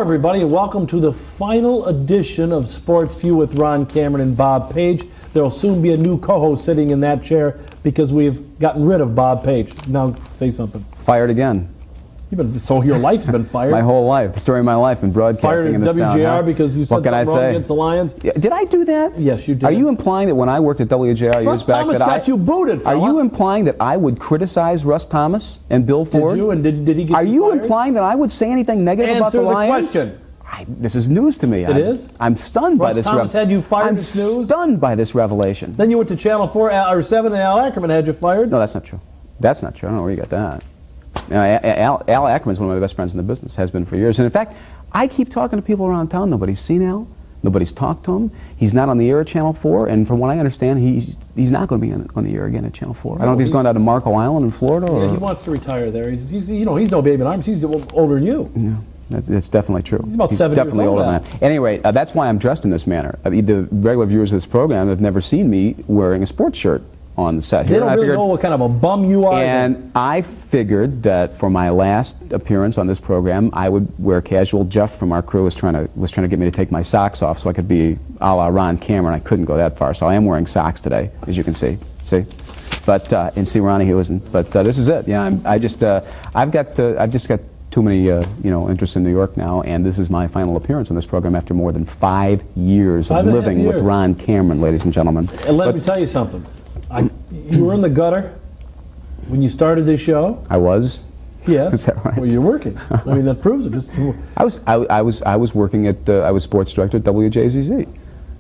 everybody, and welcome to the final edition of Sports View with Ron Cameron and Bob Page. There will soon be a new co-host sitting in that chair because we've gotten rid of Bob Page. Now, say something. Fired again. So your life's been fired? My whole life, the story of my life in broadcasting in this town. Fired at WJR because you said something wrong against the Lions? Yeah, did I do that? Yes, you did. Are you implying that when I worked at WJR years back Thomas got you booted, fella. Are you implying that I would criticize Russ Thomas and Bill Ford? Did you, and did he get Are you fired? implying that I would say anything negative about the Lions? Answer the question. This is news to me. It is? I'm stunned by Russ this. Thomas had you fired. I'm stunned by this revelation. Then you went to Channel 4 or 7 and Al Ackerman had you fired? No, that's not true. That's not true. I don't know where you got that. Al Ackerman is one of my best friends in the business, has been for years. And in fact, I keep talking to people around town. Nobody's seen Al. Nobody's talked to him. He's not on the air at Channel 4. And from what I understand, he's not going to be on the air again at Channel 4. I don't know if he's gone down to Marco Island in Florida. Or yeah, he wants to retire there. He's no baby in arms. He's older than you. Yeah. That's definitely true. He's about 7 definitely years old older than that. At any rate, that's why I'm dressed in this manner. The regular viewers of this program have never seen me wearing a sports shirt on the set here. They don't really know what kind of a bum you are. And I figured that for my last appearance on this program, I would wear casual. Jeff from our crew was trying to get me to take my socks off so I could be a la Ron Cameron. I couldn't go that far, so I am wearing socks today, as you can see. See? But and see Ronnie, who isn't. But this is it. Yeah, I've just got too many interests in New York now, and this is my final appearance on this program after more than 5 years of living with Ron Cameron, ladies and gentlemen. And let me tell you something. You were in the gutter when you started this show. I was. Yes. Is that right? Well, you're working. I mean, that proves it. I was working at. I was sports director at WJZZ,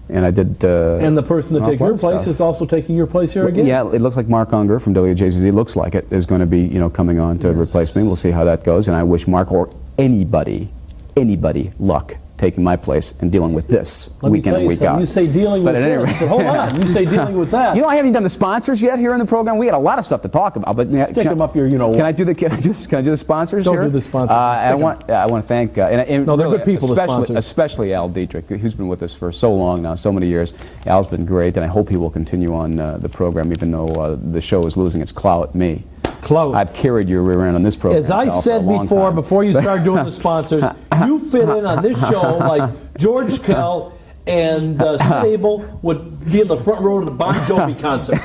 and I did. And the person that took your place is also taking your place here again. Yeah, it looks like Mark Unger from WJZZ. Looks like it is going to be coming on to replace me. We'll see how that goes, and I wish Mark or anybody luck taking my place and dealing with this week in and week out. You say dealing with this, but hold on. You say dealing with that. I haven't even done the sponsors yet here in the program. We had a lot of stuff to talk about, but stick them up your, Can I do the sponsors Don't here? do the sponsors. I want to thank. No, they're good people. Especially Al Dietrich, who's been with us for so long now, so many years. Al's been great, and I hope he will continue on the program, even though the show is losing its clout. Me. Clout. I've carried your rear end on this program. As I said before you start doing the sponsors, you fit in on this show like George Kell and Sid Abel would be in the front row of the Bon Jovi concert.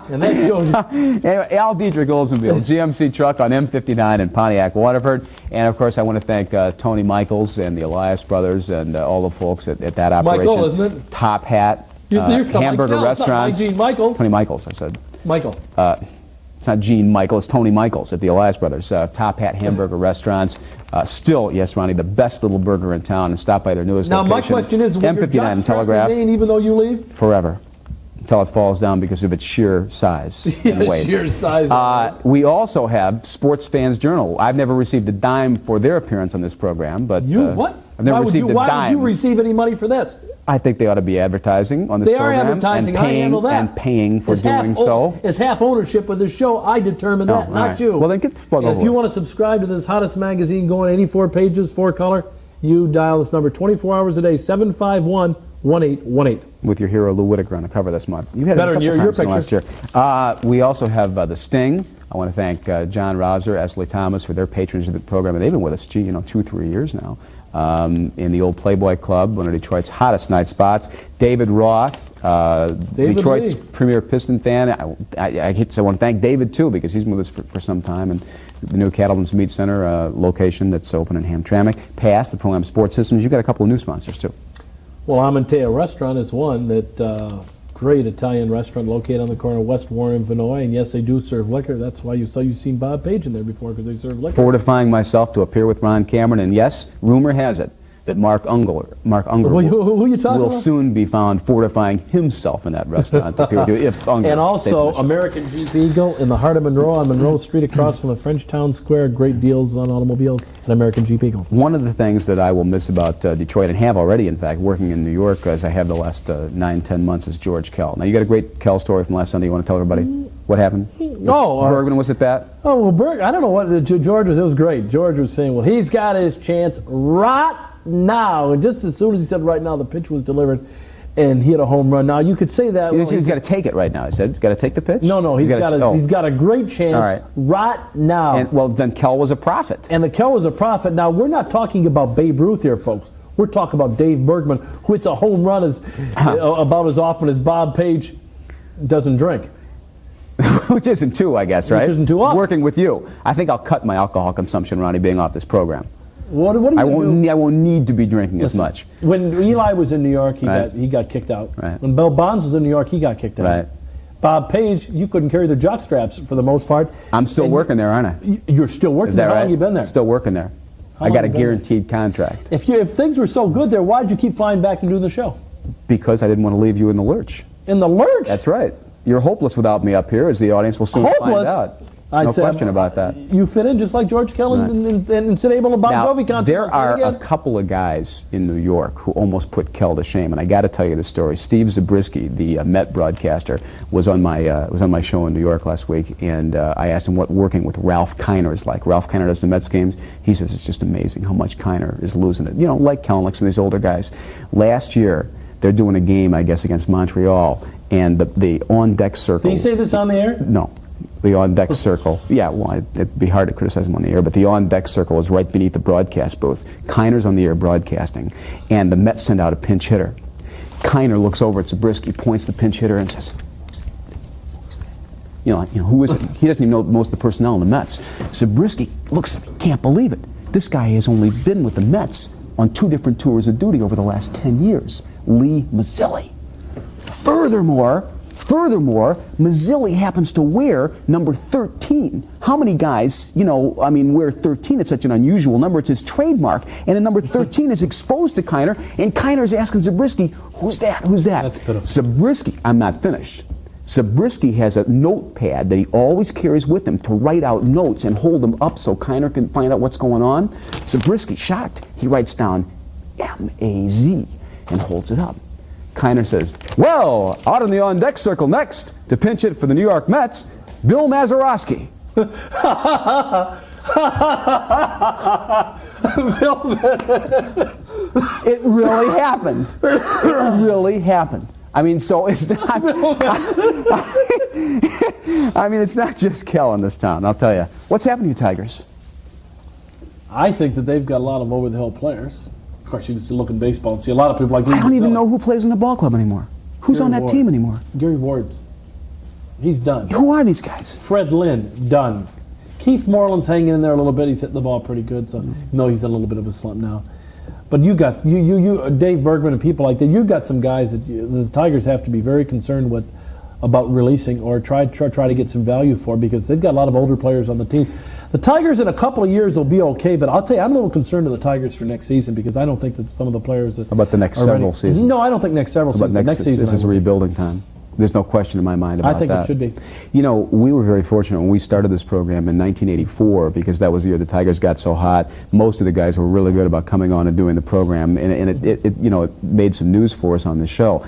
And that shows you. Anyway, Al Dietrich Oldsmobile, GMC truck on M59 in Pontiac, Waterford. And of course, I want to thank Tony Michaels and the Elias brothers and all the folks at that operation. Michael, isn't it? Top Hat, hamburger restaurants. Gene Michaels. Tony Michaels, I said. Michael. It's not Gene Michael, it's Tony Michaels at the Elias Brothers. Top Hat hamburger restaurants. Still, yes, Ronnie, the best little burger in town, and stop by their newest location. Now, my question is, will your job Telegraph remain even though you leave? Forever. Until it falls down because of its sheer size and weight. Sheer size. We also have Sports Fans Journal. I've never received a dime for their appearance on this program, but what? I've never received a dime. Why would you receive any money for this? I think they ought to be advertising on this program. They are advertising. And paying, I handle that. And paying for doing so. As half ownership of this show, I determine that, not right. you. Well, then get the plug over if you want to subscribe to this hottest magazine going any 4 pages, 4 color, you dial this number 24 hours a day, 751-1818. With your hero Lou Whitaker on the cover this month. You had better it a than couple your times last year. We also have The Sting. I want to thank John Rauser, Esley Thomas for their patronage of the program. And they've been with us, 2-3 years now. In the old Playboy Club, one of Detroit's hottest night spots. David Roth, Detroit's premier Piston fan. I want to thank David, too, because he's been with us for some time. And the new Cattleman's Meat Center location that's open in Hamtramck. Pass, the Pro-Am Sports Systems. You've got a couple of new sponsors, too. Well, Amantea Restaurant is one that great Italian restaurant located on the corner of West Warren and Vinoy, and yes, they do serve liquor. That's why you've seen Bob Page in there before, because they serve liquor. Fortifying myself to appear with Ron Cameron, and yes, rumor has it that Mark Unger will soon be found fortifying himself in that restaurant to appear with you, if Unger and also American Jeep Eagle in the heart of Monroe on Monroe Street across from the French Town Square. Great deals on automobiles and American Jeep Eagle. One of the things that I will miss about Detroit, and have already, in fact, working in New York as I have the last 9-10 months, is George Kell. Now, you got a great Kell story from last Sunday. You want to tell everybody what happened? Bergman, was it that? Oh, well, I don't know what George was. It was great. George was saying, well, he's got his chance right now. And just as soon as he said right now, the pitch was delivered. and hit a home run. Now you could say that. He's got to take it right now. He said he's got to take the pitch. No, he's got a great chance right now. And, well, then Kell was a prophet. And the Kell was a prophet. Now we're not talking about Babe Ruth here, folks. We're talking about Dave Bergman, who hits a home run about as often as Bob Page doesn't drink. Which isn't too, I guess, right? Which isn't too often. Working with you, I think I'll cut my alcohol consumption, Ronnie, being off this program. What do you do? I won't need to be drinking as much. When Eli was in New York, he got kicked out. Right. When Bill Bonds was in New York, he got kicked out. Right. Bob Page, you couldn't carry the jock straps for the most part. I'm still working there, aren't I? You're still working. Is that How right? long have you been there? Still working there. I got a guaranteed contract. If things were so good there, why did you keep flying back and doing the show? Because I didn't want to leave you in the lurch. In the lurch? That's right. You're hopeless without me up here, as the audience will soon find out. No question about that. You fit in just like George Kell and Sid Abel and Bon Jovi concert. There are a couple of guys in New York who almost put Kell to shame, and I got to tell you the story. Steve Zabriskie, the Met broadcaster, was on my show in New York last week, and I asked him what working with Ralph Kiner is like. Ralph Kiner does the Mets games. He says it's just amazing how much Kiner is losing it. You know, like Kell and like some of these older guys. Last year, they're doing a game, I guess, against Montreal, and the on-deck circle. Did you say this on the air? No. The on-deck circle. Yeah, well, it'd be hard to criticize him on the air, but the on-deck circle is right beneath the broadcast booth. Kiner's on the air broadcasting, and the Mets send out a pinch hitter. Kiner looks over at Zabriskie, points the pinch hitter, and says, you know, who is it? He doesn't even know most of the personnel in the Mets. Zabriskie looks at me, can't believe it. This guy has only been with the Mets on 2 different tours of duty over the last 10 years. Lee Mazzilli. Furthermore, Mazzilli happens to wear number 13. How many guys, wear 13? It's such an unusual number. It's his trademark. And the number 13 is exposed to Kiner, and Kiner's asking Zabriskie, who's that? Who's that? That's pitiful. Zabriskie, I'm not finished. Zabriskie has a notepad that he always carries with him to write out notes and hold them up so Kiner can find out what's going on. Zabriskie, shocked, he writes down M-A-Z and holds it up. Kiner says, well, out in the on-deck circle next to pinch it for the New York Mets, Bill Mazeroski. It really happened. It really happened. I mean, so it's not. I mean, it's not just Kell in this town. I'll tell you. What's happened to you, Tigers? I think that they've got a lot of over-the-hill players. Of course, you can still look in baseball and see a lot of people like. I don't even know who plays in the ball club anymore. Who's on that team anymore? Gary Ward. He's done. Who are these guys? Fred Lynn, done. Keith Moreland's hanging in there a little bit. He's hitting the ball pretty good, so no, he's in a little bit of a slump now. But you got you Dave Bergman and people like that. You've got some guys that the Tigers have to be very concerned with about releasing or try to get some value for, because they've got a lot of older players on the team. The Tigers in a couple of years will be okay, but I'll tell you, I'm a little concerned of the Tigers for next season, because I don't think that some of the players that. How about the next several seasons? No, I don't think next several seasons. Next season, this is rebuilding time. There's no question in my mind about that. I think it should be. You know, we were very fortunate when we started this program in 1984, because that was the year the Tigers got so hot. Most of the guys were really good about coming on and doing the program, and it made some news for us on the show.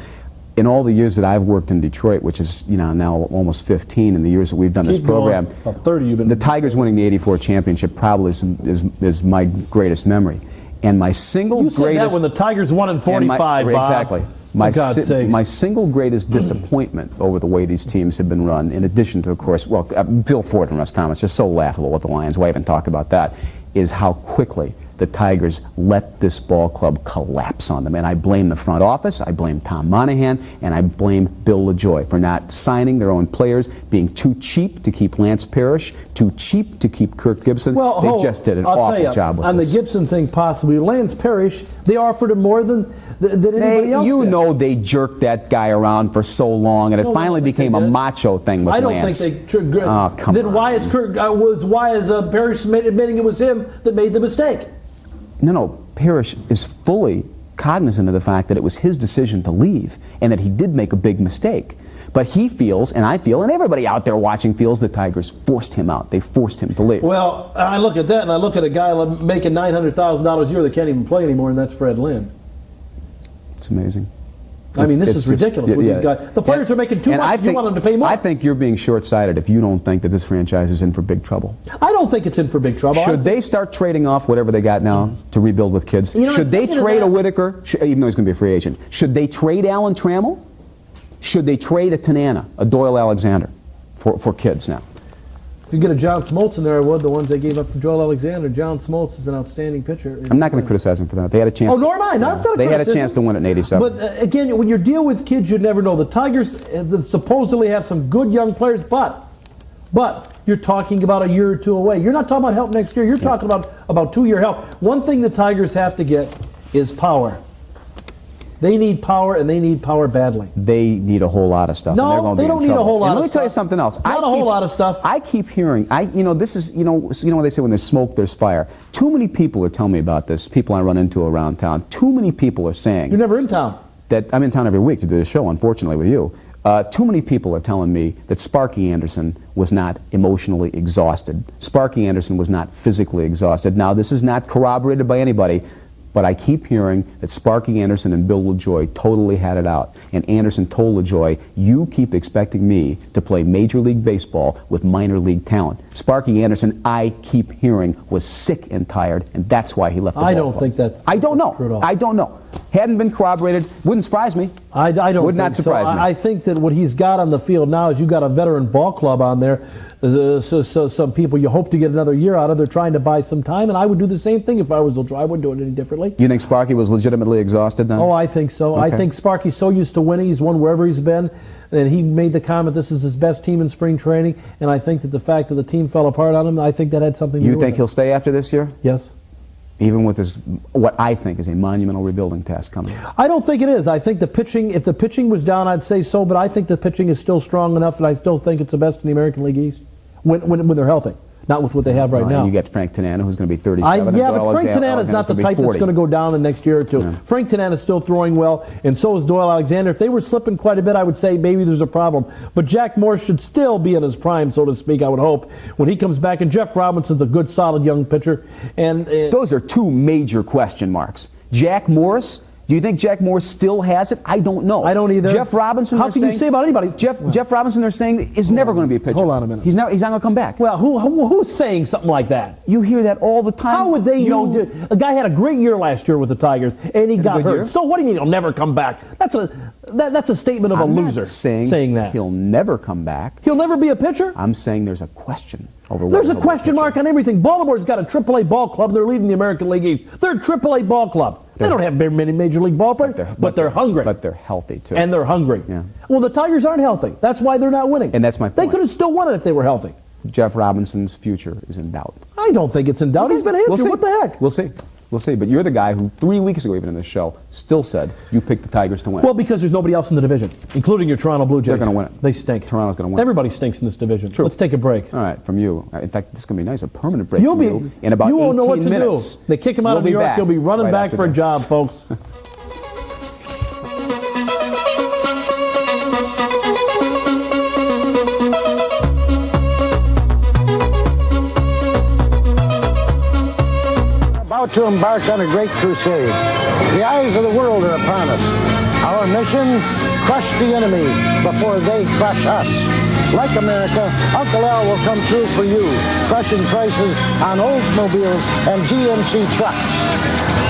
In all the years that I've worked in Detroit, which is now almost 15, in the years that we've done this program, about 30 you've been. The Tigers winning the '84 championship probably is my greatest memory, and my single you said greatest. That when the Tigers won in '45, Bob. Exactly. My single greatest disappointment over the way these teams have been run, in addition to, of course, Bill Ford and Russ Thomas, just so laughable with the Lions. We haven't talked about that. Is how quickly the Tigers let this ball club collapse on them. And I blame the front office, I blame Tom Monahan, and I blame Bill LaJoy for not signing their own players, being too cheap to keep Lance Parrish, too cheap to keep Kirk Gibson. They just did an awful job with this. On the Gibson thing, possibly, Lance Parrish, they offered him more than anybody else did. They jerked that guy around for so long, and it finally became a macho thing with Lance. I don't think they. Oh, come on. Then why is Parrish admitting it was him that made the mistake? No, Parrish is fully cognizant of the fact that it was his decision to leave and that he did make a big mistake. But he feels, and I feel, and everybody out there watching feels, the Tigers forced him out. They forced him to leave. Well, I look at that, and I look at a guy making $900,000 a year that can't even play anymore, and that's Fred Lynn. It's amazing. I mean, this It's is just- ridiculous with yeah. these guys. The players are making too And much. You want them to pay more. I think you're being short-sighted if you don't think that this franchise is in for big trouble. I don't think it's in for big trouble. Should they start trading off whatever they got now to rebuild with kids? You know, Should I'm they thinking of trade a that. Whitaker, even though he's going to be a free agent? Should they trade Alan Trammell? Should they trade a Tanana, a Doyle Alexander, for kids now? If you get a John Smoltz in there, I would. The ones they gave up for Joel Alexander. John Smoltz is an outstanding pitcher. I'm not going to criticize them for that. They had a chance. Oh, nor am I. No, it's not a They had a criticism. chance to win it in '87. But again, when you deal with kids, you never know. The Tigers supposedly have some good young players, but you're talking about a year or two away. You're not talking about help next year. You're talking about 2-year help. One thing the Tigers have to get is power. They need power, and they need power badly. They need a whole lot of stuff. No, and they're going to they be in don't need a trouble. whole lot And of let me tell you stuff. something else. Not a whole lot of stuff. I keep hearing. This is what they say when there's smoke, there's fire. Too many people are telling me about this. People I run into around town. Too many people are saying You're never in town. that I'm in town every week to do this show. Unfortunately, with you. Too many people are telling me that Sparky Anderson was not emotionally exhausted. Sparky Anderson was not physically exhausted. Now, this is not corroborated by anybody, but I keep hearing that Sparky Anderson and Bill LaJoy totally had it out. And Anderson told LaJoy, you keep expecting me to play Major League Baseball with minor league talent. Sparky Anderson, I keep hearing, was sick and tired, and that's why he left the ball I don't club. think that's I don't know. true at all. I don't know. Hadn't been corroborated. Wouldn't surprise me. I don't Would not think so. surprise me. I think that what he's got on the field now is you got a veteran ball club on there. So some people you hope to get another year out of. They're trying to buy some time, and I would do the same thing if I was LaJoy. I wouldn't do it any differently. You think Sparky was legitimately exhausted then? Oh, I think so. I Okay. think Sparky's so used to winning. He's won wherever he's been. And he made the comment this is his best team in spring training. And I think that the fact that the team fell apart on him, I think that had something to do You with think it. he'll stay after this year? Yes. Even with this, what I think is a monumental rebuilding task coming. I don't think it is. I think the pitching, if the pitching was down, I'd say so. But I think the pitching is still strong enough, and I still think it's the best in the American League East when they're healthy. Not with what they have right And now. you get Frank Tanana, who's going to be 37. and Yeah, Doyle but Frank Alexander- Tanana is not the Alexander's type gonna be that's going to 40. go down the next year or two. Frank Tanana is still throwing well, and so is Doyle Alexander. If they were slipping quite a bit, I would say maybe there's a problem. But Jack Morris should still be in his prime, so to speak, I would hope, when he comes back. And Jeff Robinson's a good, solid young pitcher. And Those are two major question marks. Jack Morris, do you think Jack Morris still has it? I don't know. I don't either. Jeff Robinson, How they're can you saying- say about anybody? Jeff Robinson, they're saying, is never going to be a pitcher. Hold on a minute. He's not going to come back. well, who's saying something like that? You hear that all the time. How would they know? A guy had a great year last year with the Tigers, and he got good hurt. year? So what do you mean he'll never come back? That's a statement of a I'm loser not saying that. he'll never come back. He'll never be a pitcher? I'm saying there's a question over There's whether a he'll be question pitcher. mark on everything. Baltimore's got a AAA ball club. They're leading the American League East. They're a AAA ball club. They don't have very many major league ball players, but they're hungry. But they're healthy, too. And they're hungry. Yeah. Well, the Tigers aren't healthy. That's why they're not winning. And that's my They point. could have still won it if they were healthy. Jeff Robinson's future is in doubt. I don't think it's in doubt. He's been injured. We'll see. What the heck? We'll see. We'll see. But you're the guy who 3 weeks ago, even in this show, still said you picked the Tigers to win. Well, because there's nobody else in the division, including your Toronto Blue Jays. They're gonna win it. They stink. Toronto's gonna win it. Everybody stinks in this division. True. Let's take a break. All right, from you. In fact, this is going to be nice, a permanent break You'll from be. you in about you 18 won't know what to minutes. do. They kick him out We'll of New be York. back He'll be running right back after for a this. job, folks. About to embark on a great crusade. The eyes of the world are upon us. Our mission, crush the enemy before they crush us. Like America, Uncle Al will come through for you, crushing prices on Oldsmobiles and GMC trucks.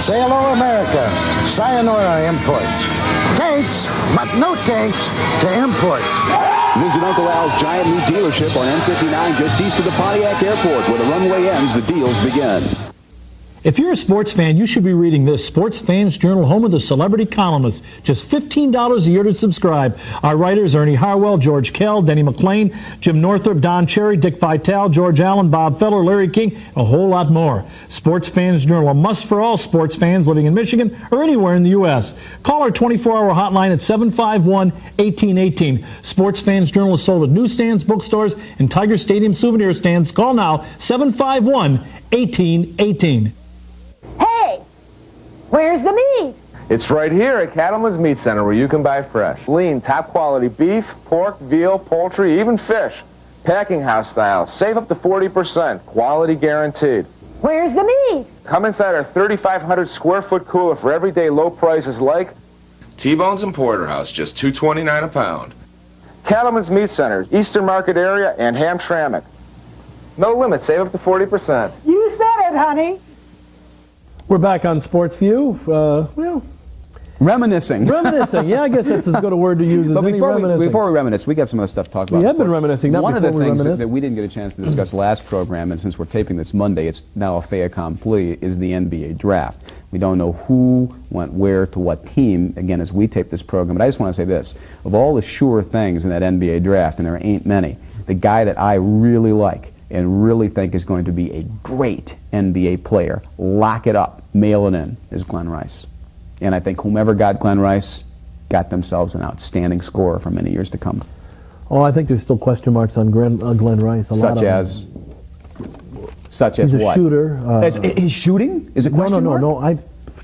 Say hello, America. Sayonara Imports. Tanks, but no tanks to imports. Visit Uncle Al's giant new dealership on M59 just east of the Pontiac Airport. Where the runway ends, the deals begin. If you're a sports fan, you should be reading this Sports Fans Journal, home of the celebrity columnists. Just $15 a year to subscribe. Our writers, Ernie Harwell, George Kell, Denny McClain, Jim Northrup, Don Cherry, Dick Vitale, George Allen, Bob Feller, Larry King, and a whole lot more. Sports Fans Journal, a must for all sports fans living in Michigan or anywhere in the U.S. Call our 24-hour hotline at 751-1818. Sports Fans Journal is sold at newsstands, bookstores, and Tiger Stadium souvenir stands. Call now, 751-1818. Hey, where's the meat? It's right here at Cattleman's Meat Center where you can buy fresh, lean, top quality beef, pork, veal, poultry, even fish. Packing house style, save up to 40%, quality guaranteed. Where's the meat? Come inside our 3,500 square foot cooler for everyday low prices like T-bones and porterhouse, just $2.29 a pound. Cattleman's Meat Center, Eastern Market area, and Hamtramck. No limit, save up to 40%. You said it, honey. We're back on Sports View. Reminiscing. Reminiscing. Yeah, I guess that's as good a word to use as But any. before Reminiscing. we reminisce, we got some other stuff to talk about. We have been Sports. reminiscing, not One of the before we things reminisce. that we didn't get a chance to discuss last program, and since we're taping this Monday, it's now a fait accompli, is the NBA draft. We don't know who went where to what team, again, as we tape this program. But I just want to say this. Of all the sure things in that NBA draft, and there ain't many, the guy that I really like and really think is going to be a great NBA player, lock it up, mail it in, is Glenn Rice. And I think whomever got Glenn Rice got themselves an outstanding scorer for many years to come. Oh, I think there's still question marks on Glenn Rice. Such as He's a what? shooter. His shooting is a question mark? No.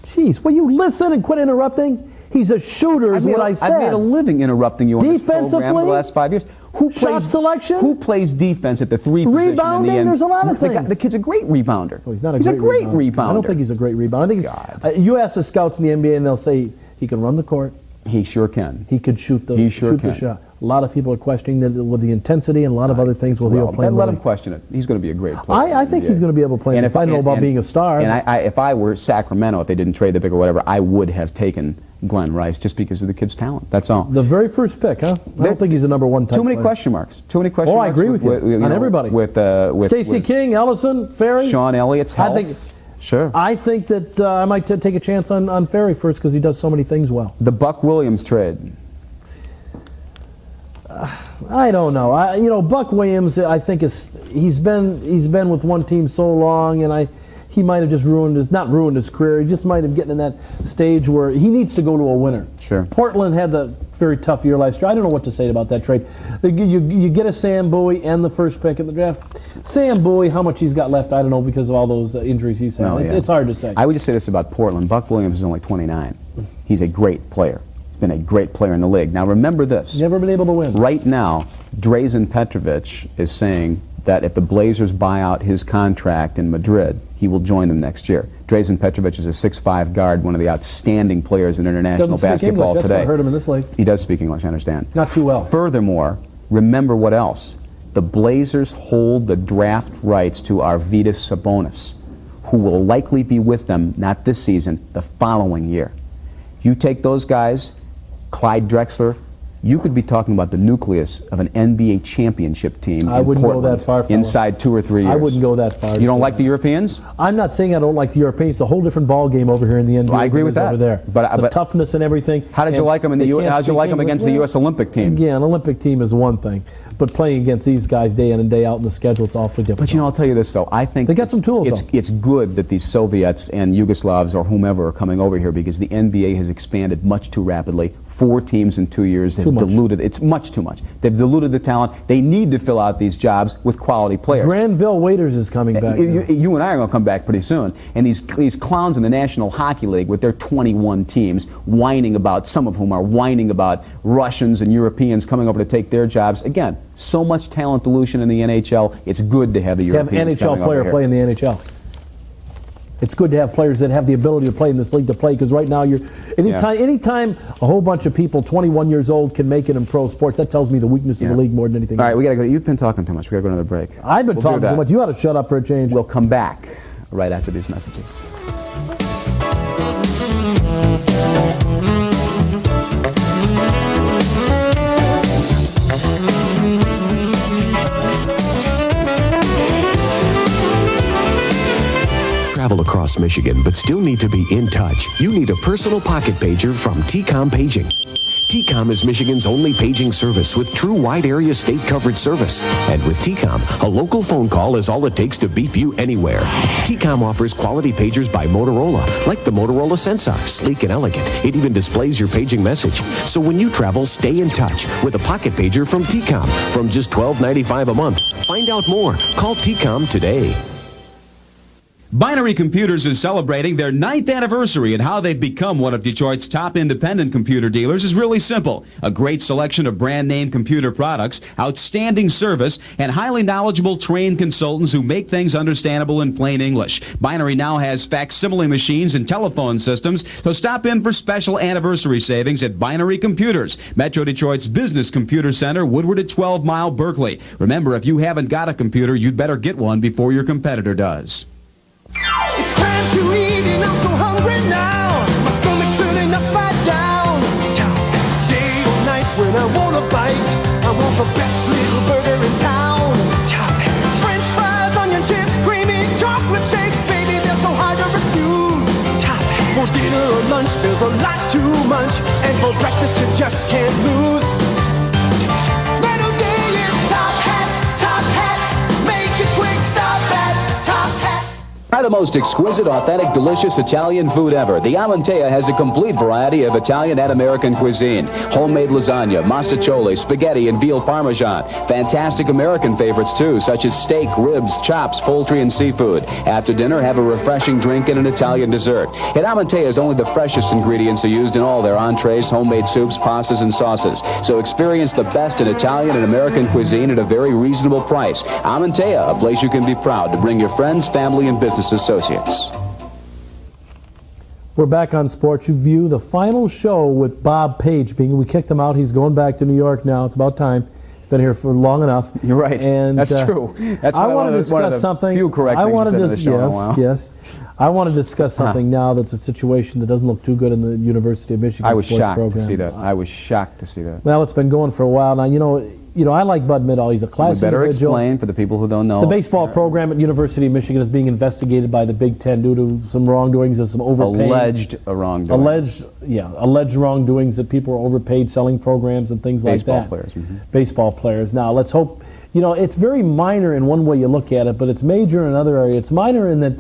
Jeez, will you listen and quit interrupting? He's a shooter, is what I said. I've made a living interrupting you on this program for the Defensively? last 5 years. Shot selection? Who plays defense at the three position Rebounding? in the end? There's a lot of things. The kid's a great rebounder. Oh, he's not a great rebounder. I don't think he's a great rebounder. I think God. You ask the scouts in the NBA and they'll say he can run the court. He sure can. He could shoot the He sure the can. shot. A lot of people are questioning that with the intensity and a lot of other things. Will he play? Let him question it. He's going to be a great player. I think he's going to be able to play. And if I know about being a star. And if I were Sacramento, if they didn't trade the pick or whatever, I would have taken Glenn Rice just because of the kid's talent. That's all. The very first pick, huh? I don't think he's a number one type Too many player. question marks. Too many question marks. I agree with you. On everybody. With Stacey King, Ellison, Ferry. Sean Elliott's health. Sure. I think that I might take a chance on Ferry first because he does so many things well. The Buck Williams trade. I don't know. Buck Williams, I think he's been with one team so long, and he might have just not ruined his career. He just might have gotten in that stage where he needs to go to a winner. Sure. Portland had the very tough year last year. I don't know what to say about that trade. You get a Sam Bowie and the first pick in the draft. Sam Bowie, how much he's got left, I don't know because of all those injuries he's had. It's hard to say. I would just say this about Portland. Buck Williams is only 29. He's a great player. Been a great player in the league. Now remember this. Never been able to win. Right now, Drazen Petrovic is saying that if the Blazers buy out his contract in Madrid, he will join them next year. Drazen Petrovic is a 6'5" guard, one of the outstanding players in international basketball English. today. That's what I heard him in this league. He does speak English, I understand. Not too well. Furthermore, remember what else? The Blazers hold the draft rights to Arvydas Sabonis, who will likely be with them, not this season, the following year. You take those guys, Clyde Drexler, you could be talking about the nucleus of an NBA championship team I in wouldn't Portland go that far, fella. inside 2 or 3 years. I wouldn't go that far. You don't like the Europeans? I'm not saying I don't like the Europeans. It's a whole different ball game over here in the NBA. Well, I agree with that. Over there. But the toughness and everything. How did you like them in the How'd you like them against the U.S. Olympic team? Yeah, an Olympic team is one thing, but playing against these guys day in and day out in the schedule, it's awfully difficult. But I'll tell you this though. I think they got some tools. It's good that these Soviets and Yugoslavs or whomever are coming over here because the NBA has expanded much too rapidly. 4 teams in 2 years has diluted. It's much too much. They've diluted the talent. They need to fill out these jobs with quality players. Granville Waiters is coming back. You and I are going to come back pretty soon. And these clowns in the National Hockey League with their 21 teams whining about, some of whom are whining about Russians and Europeans coming over to take their jobs. Again, so much talent dilution in the NHL. It's good to have the Europeans to have NHL player play in the NHL. It's good to have players that have the ability to play in this league to play because right now anytime a whole bunch of people 21 years old can make it in pro sports, that tells me the weakness of the league more than anything else. All right, we got to go. You've been talking too much. We got to go to another break. I've been talking too much. You ought to shut up for a change. We'll come back right after these messages. Travel across Michigan but still need to be in touch. You need a personal pocket pager from TCOM Paging. TCOM is Michigan's only paging service with true wide area state coverage service. And with TCOM, a local phone call is all it takes to beep you anywhere. TCOM offers quality pagers by Motorola, like the Motorola Sensor, sleek and elegant. It even displays your paging message. So when you travel, stay in touch with a pocket pager from TCOM from just $12.95 a month. Find out more. Call TCOM today. Binary Computers is celebrating their 9th anniversary, and how they've become one of Detroit's top independent computer dealers is really simple. A great selection of brand name computer products, outstanding service, and highly knowledgeable trained consultants who make things understandable in plain English. Binary now has facsimile machines and telephone systems, so stop in for special anniversary savings at Binary Computers, Metro Detroit's business computer center, Woodward at 12 Mile, Berkeley. Remember, if you haven't got a computer, you'd better get one before your competitor does. It's time to eat and I'm so hungry now. My stomach's turning upside down. Day or night when I want a bite, I want the best little burger in town. French fries, onion chips, creamy chocolate shakes, baby, they're so hard to refuse. For dinner or lunch, there's a lot to munch, and for breakfast you just can't lose. Right day, it's Top Hat, make it quick, stop at Top Hat. Try the most exquisite, authentic, delicious Italian food ever. The Amantea has a complete variety of Italian and American cuisine. Homemade lasagna, mostaccioli, spaghetti, and veal parmesan. Fantastic American favorites too, such as steak, ribs, chops, poultry, and seafood. After dinner, have a refreshing drink and an Italian dessert. At Amantea's, only the freshest ingredients are used in all their entrees, homemade soups, pastas, and sauces. So experience the best in Italian and American cuisine at a very reasonable price. Amantea, a place you can be proud to bring your friends, family, and business associates. We're back on Sports You View, the final show with Bob Page. We kicked him out. He's going back to New York now. It's about time. He's been here for long enough. You're right. And that's true. That's I one want to of the discuss something. few correct I things want you to said in the show in a while. Yes. I want to discuss something now that's a situation that doesn't look too good in the University of Michigan I was sports shocked program. to see that. I was shocked to see that. Well, it's been going for a while now. You know, I like Bud Middahl. He's a classy You better individual. explain for the people who don't know. The baseball program at University of Michigan is being investigated by the Big Ten due to some wrongdoings and some overpaying. Alleged wrongdoing. Alleged wrongdoings that people are overpaid selling programs and things like that. Baseball players. Mm-hmm. Baseball players. Now, let's hope, it's very minor in one way you look at it, but it's major in another area. It's minor in that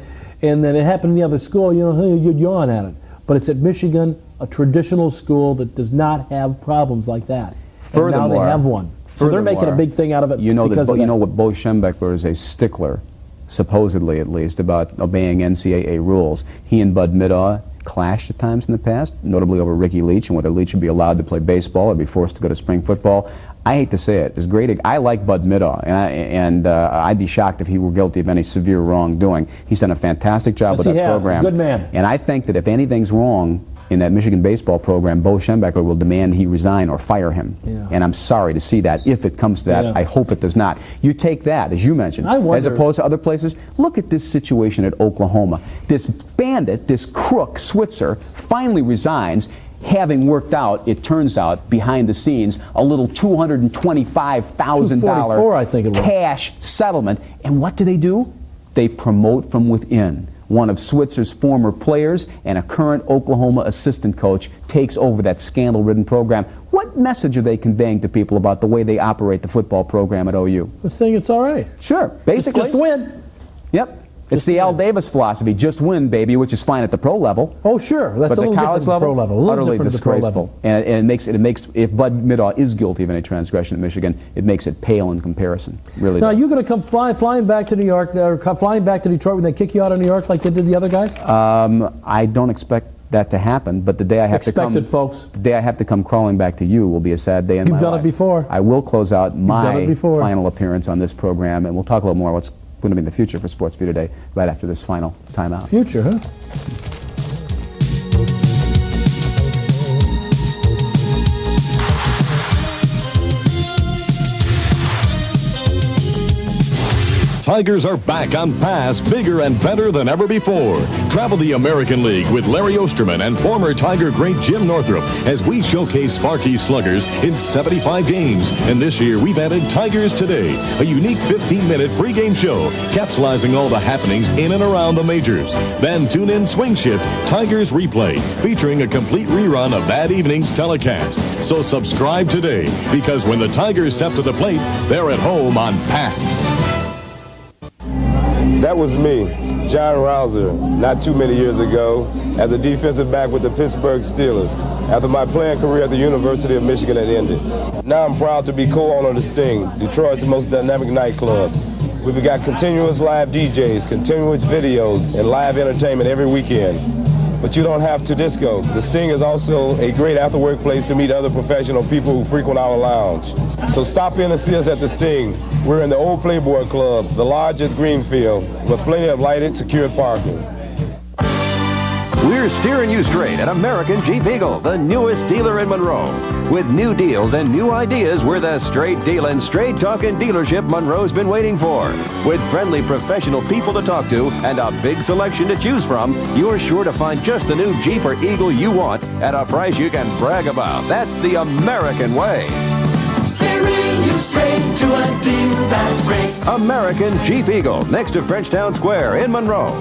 it happened in the other school, you'd yawn at it. But it's at Michigan, a traditional school that does not have problems like that. Furthermore, and now they have one. So they're making a big thing out of it. You know what Bo Schembechler is a stickler, supposedly at least, about obeying NCAA rules. He and Bud Middahl clashed at times in the past, notably over Ricky Leach and whether Leach should be allowed to play baseball or be forced to go to spring football. I hate to say it. It's great. I like Bud Middahl, and I'd be shocked if he were guilty of any severe wrongdoing. He's done a fantastic job with that program. Good man. And I think that if anything's wrong in that Michigan baseball program, Bo Schembechler will demand he resign or fire him. Yeah. And I'm sorry to see that. If it comes to that, Yeah. I hope it does not. You take that, as you mentioned, as opposed to other places. Look at this situation at Oklahoma. This bandit, this crook, Switzer, finally resigns, having worked out, it turns out, behind the scenes, a little $225,000 I think it was. cash settlement. And what do? They promote from within. One of Switzer's former players and a current Oklahoma assistant coach takes over that scandal-ridden program. What message are they conveying to people about the way they operate the football program at OU? They're saying it's all right. Sure, basically. Just win. Yep. It's the Al Davis philosophy, just win, baby, which is fine at the pro level. Oh, sure. That's But a the little college different level, than the pro level. A little utterly different than the pro disgraceful. level. And it makes, if Bud Middahl is guilty of any transgression at Michigan, it makes it pale in comparison. Really Now, does. you're going to come flying back to New York, or flying back to Detroit when they kick you out of New York like they did the other guys? I don't expect that to happen, but the day I have to come, folks. the day I have to come crawling back to you will be a sad day in my life. You've done it before. I will close out done my it before. final appearance on this program, and we'll talk a little more what's going to be in the future for Sports View today, right after this final timeout. Future, huh? Tigers are back on pass, bigger and better than ever before. Travel the American League with Larry Osterman and former Tiger great Jim Northrup as we showcase Sparky Sluggers in 75 games. And this year, we've added Tigers Today, a unique 15-minute pregame show capsulizing all the happenings in and around the majors. Then tune in Swing Shift, Tigers Replay, featuring a complete rerun of that evening's telecast. So subscribe today, because when the Tigers step to the plate, they're at home on Pass. That was me, John Rouser, not too many years ago, as a defensive back with the Pittsburgh Steelers, after my playing career at the University of Michigan had ended. Now I'm proud to be co-owner of The Sting, Detroit's most dynamic nightclub. We've got continuous live DJs, continuous videos, and live entertainment every weekend. But you don't have to disco. The Sting is also a great after-work place to meet other professional people who frequent our lounge. So stop in and see us at the Sting. We're in the Old Playboy Club, the lodge at Greenfield, with plenty of lighted, secured parking. We're steering you straight at American Jeep Eagle, the newest dealer in Monroe. With new deals and new ideas, we're the straight dealing, straight talking dealership Monroe's been waiting for. With friendly professional people to talk to and a big selection to choose from, you're sure to find just the new Jeep or Eagle you want at a price you can brag about. That's the American way. Steering you straight to a deal that's great. American Jeep Eagle, next to Frenchtown Square in Monroe.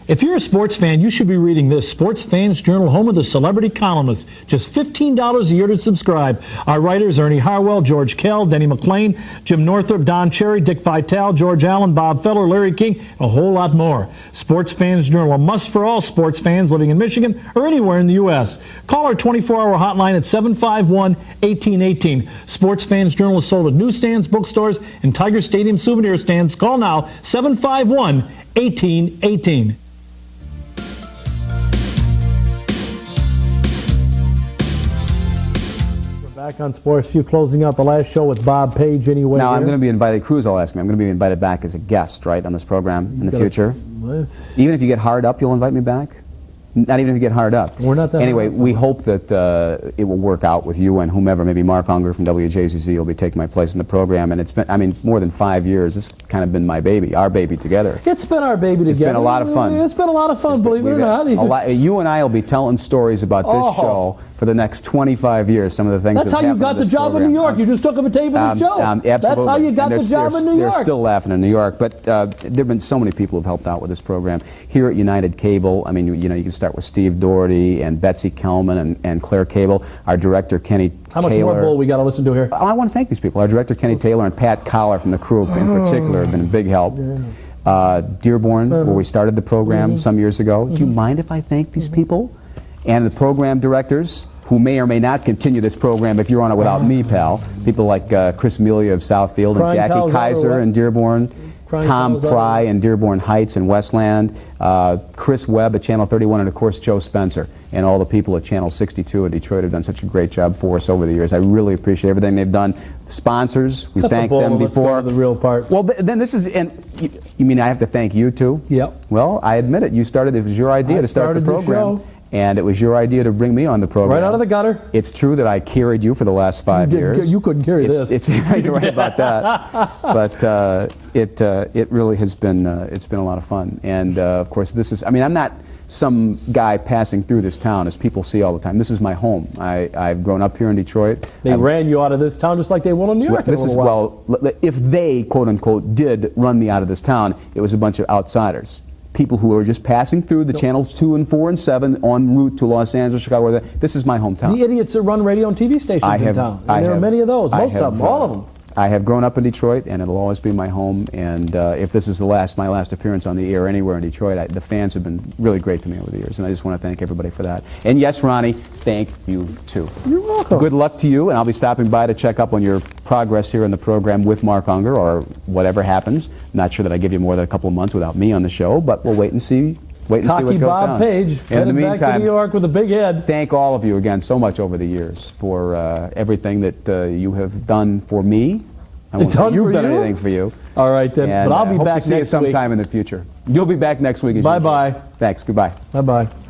If you're a sports fan, you should be reading this. Sports Fans Journal, home of the celebrity columnists. Just $15 a year to subscribe. Our writers, Ernie Harwell, George Kell, Denny McClain, Jim Northrup, Don Cherry, Dick Vitale, George Allen, Bob Feller, Larry King, and a whole lot more. Sports Fans Journal, a must for all sports fans living in Michigan or anywhere in the U.S. Call our 24-hour hotline at 751-1818. Sports Fans Journal is sold at newsstands, bookstores, and Tiger Stadium souvenir stands. Call now, 751-1818. Back on Sports View, closing out the last show with Bob Page anyway. Now, I'm going to be invited, Cruz will ask me, I'm going to be invited back as a guest, right, on this program in the future? Even if you get hard up, you'll invite me back? Not even if you get hard up. We're not that Anyway, hard up. we hope that it will work out with you and whomever. Maybe Mark Unger from WJZZ will be taking my place in the program. And it's been, I mean, more than 5 years. This has kind of been my baby, our baby together. It's been our baby together. It's been a lot of fun. It's been a lot of fun, believe it or not. You and I will be telling stories about this show for the next 25 years. Some of the things That's that how you happened got in the this job program. in New York. You just took up a tape in the show. Absolutely. That's how you got the job in New York. They're still laughing in New York, but there have been so many people who've helped out with this program. Here at United Cable, I mean, you know, you can start with Steve Doherty and Betsy Kelman and Claire Cable. Our director, Kenny How much Taylor. more bull we got to listen to here? I want to thank these people. Our director, Kenny Taylor, and Pat Collar from the crew in particular have been a big help. Dearborn, where we started the program some years ago. Do you mind if I thank these people? And the program directors, who may or may not continue this program if you're on it without me, pal. People like Chris Melia of Southfield and Jackie Kaiser in Dearborn. Tom Pry in Dearborn Heights and Westland, Chris Webb at Channel 31, and of course Joe Spencer, and all the people at Channel 62 in Detroit have done such a great job for us over the years. I really appreciate everything they've done. The sponsors, we thanked them before. The real part. Well, then this is, and you mean I have to thank you too? Yep. Well, I admit it. You started. It was your idea to start the program. And it was your idea to bring me on the program. Right out of the gutter. It's true that I carried you for the last 5 years. You couldn't carry this. You're right about that. But it really has been it's been a lot of fun. And of course, this is. I mean, I'm not some guy passing through this town, as people see all the time. This is my home. I've grown up here in Detroit. They ran you out of this town just like they will in New York. If they, quote unquote, did run me out of this town, it was a bunch of outsiders. People who are just passing through the channels 2 and 4 and 7 en route to Los Angeles, Chicago. This is my hometown. The idiots that run radio and TV stations in town. And there are many of those. Most of them. All of them. I have grown up in Detroit, and it'll always be my home. And if this is my last appearance on the air anywhere in Detroit, the fans have been really great to me over the years, and I just want to thank everybody for that. And yes, Ronnie, thank you too. You're welcome. Good luck to you, and I'll be stopping by to check up on your progress here in the program with Mark Unger, or whatever happens. Not sure that I give you more than a couple of months without me on the show, but we'll wait and see. Cocky Bob Page, headed back to New York with a big head. Thank all of you again so much over the years for everything that you have done for me. I won't say you've done anything for you. All right then, and, but I'll be hope back to see you next sometime week. in the future. You'll be back next week. Bye-bye. Thanks. Goodbye. Bye-bye.